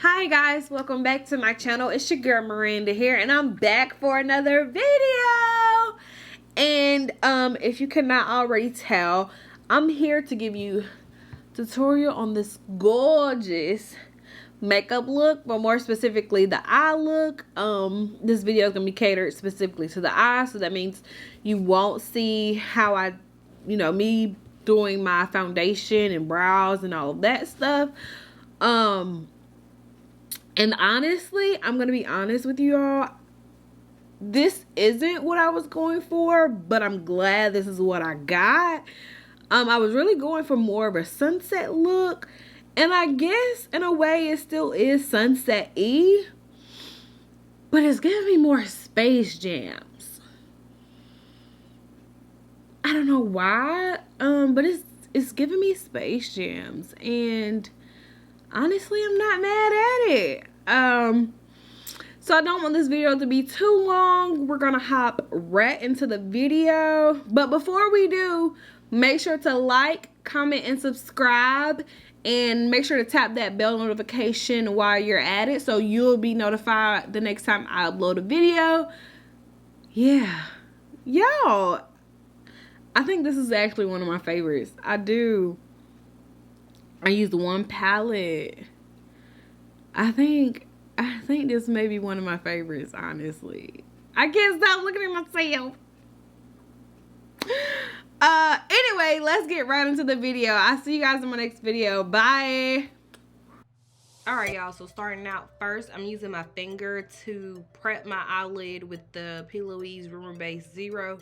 Hi guys, welcome back to my channel. It's your girl Miranda here, and I'm back for another video. And if you could not already tell, I'm here to give you a tutorial on this gorgeous makeup look, but more specifically the eye look. This video is gonna be catered specifically to the eye, so that means you won't see how me doing my foundation and brows and all of that stuff. And honestly, I'm gonna be honest with you all, this isn't what I was going for, but I'm glad this is what I got. I was really going for more of a sunset look, and I guess in a way it still is sunset-y, but it's giving me more Space Jams. I don't know why, but it's giving me Space Jams, and honestly, I'm not mad at it. So I don't want this video to be too long. We're gonna hop right into the video. But before we do, make sure to like, comment, and subscribe. And make sure to tap that bell notification while you're at it, so you'll be notified the next time I upload a video. Yeah. Y'all, I think this is actually one of my favorites. I used one palette. I think this may be one of my favorites, honestly. I can't stop looking at myself. Anyway, let's get right into the video. I'll see you guys in my next video. Bye. Alright, y'all, so starting out first, I'm using my finger to prep my eyelid with the P. Louise Rumor Base Zero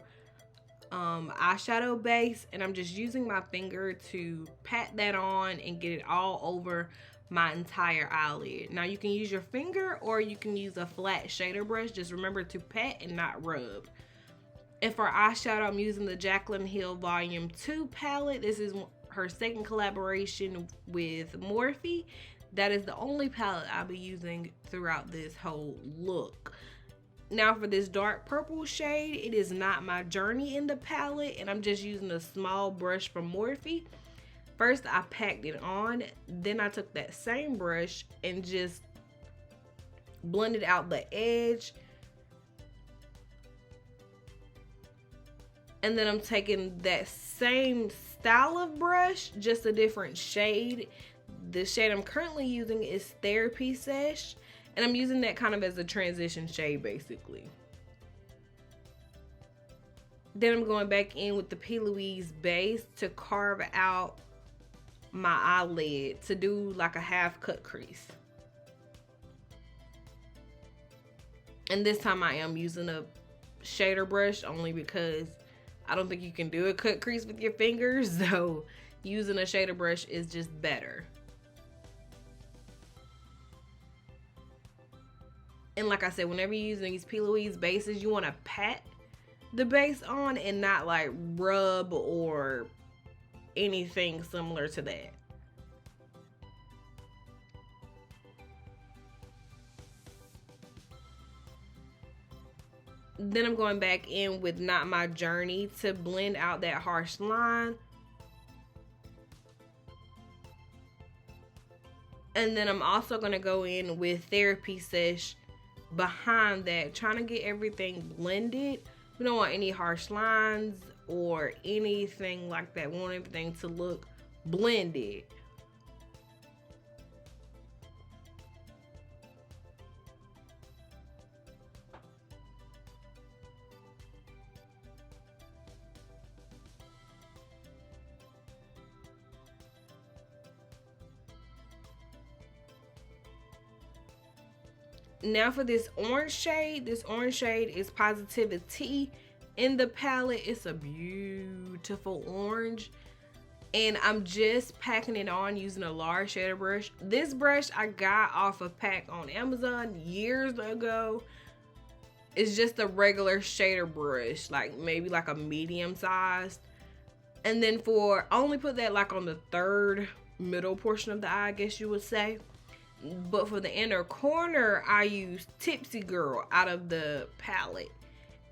eyeshadow base, and I'm just using my finger to pat that on and get it all over my entire eyelid. Now you can use your finger or you can use a flat shader brush. Just remember to pat and not rub. And for eyeshadow, I'm using the Jaclyn Hill Volume 2 palette. This is her second collaboration with Morphe. That is the only palette I'll be using throughout this whole look. Now for this dark purple shade, it is not my Journey in the palette, and I'm just using a small brush from Morphe. First, I packed it on, then I took that same brush and just blended out the edge. And then I'm taking that same style of brush, just a different shade. The shade I'm currently using is Therapy Sesh. And I'm using that kind of as a transition shade, basically. Then I'm going back in with the P. Louise base to carve out my eyelid, to do like a half cut crease. And this time I am using a shader brush, only because I don't think you can do a cut crease with your fingers. So using a shader brush is just better. And like I said, whenever you're using these P. Louise bases, you want to pat the base on and not like rub or anything similar to that. Then I'm going back in with Not My Journey to blend out that harsh line. And then I'm also going to go in with Therapy Sesh behind that, trying to get everything blended. We don't want any harsh lines or anything like that. We want everything to look blended. Now for this orange shade is Positivity in the palette. It's a beautiful orange, and I'm just packing it on using a large shader brush. This brush I got off of pack on Amazon years ago. It's just a regular shader brush, like maybe like a medium sized. And then I only put that like on the third middle portion of the eye, I guess you would say. But for the inner corner, I use Tipsy Girl out of the palette.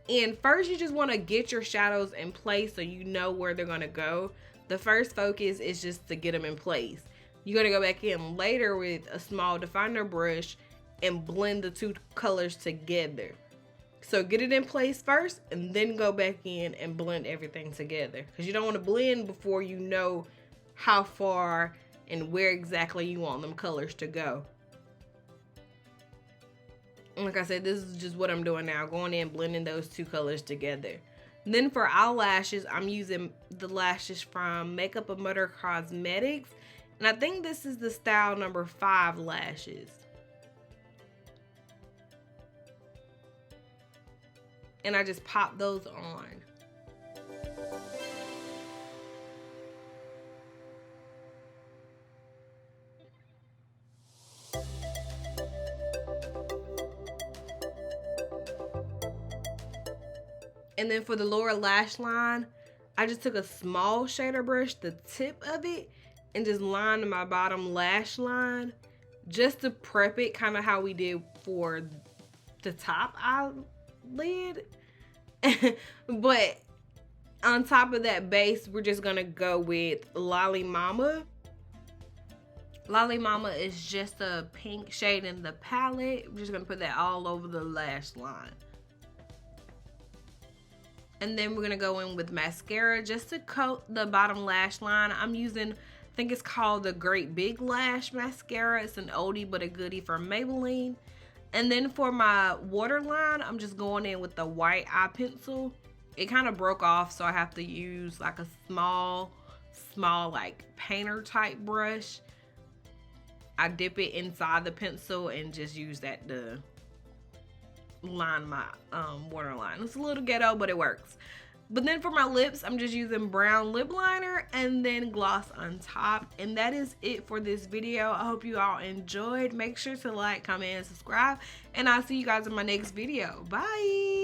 And first, you just want to get your shadows in place so you know where they're going to go. The first focus is just to get them in place. you're gonna go back in later with a small definer brush and blend the two colors together. So get it in place first and then go back in and blend everything together, because you don't want to blend before you know how far and where exactly you want them colors to go. And like I said, this is just what I'm doing now, going in blending those two colors together. And then for eyelashes, I'm using the lashes from Makeup of Murder Cosmetics, and I think this is the style number 5 lashes. And I just pop those on. And then for the lower lash line, I just took a small shader brush, the tip of it, and just lined my bottom lash line just to prep it, kind of how we did for the top eyelid. But on top of that base, we're just gonna go with Lolly Mama. Lolly Mama is just a pink shade in the palette. We're just gonna put that all over the lash line. And then we're gonna go in with mascara just to coat the bottom lash line. I'm using, I think it's called the Great Big Lash Mascara. It's an oldie but a goodie from Maybelline. And then for my waterline, I'm just going in with the white eye pencil. It kind of broke off, so I have to use like a small like painter type brush. I dip it inside the pencil and just use that to line my waterline. It's a little ghetto, but it works. But then for my lips, I'm just using brown lip liner and then gloss on top. And that is it for this video. I hope you all enjoyed. Make sure to like, comment, and subscribe. And I'll see you guys in my next video. Bye!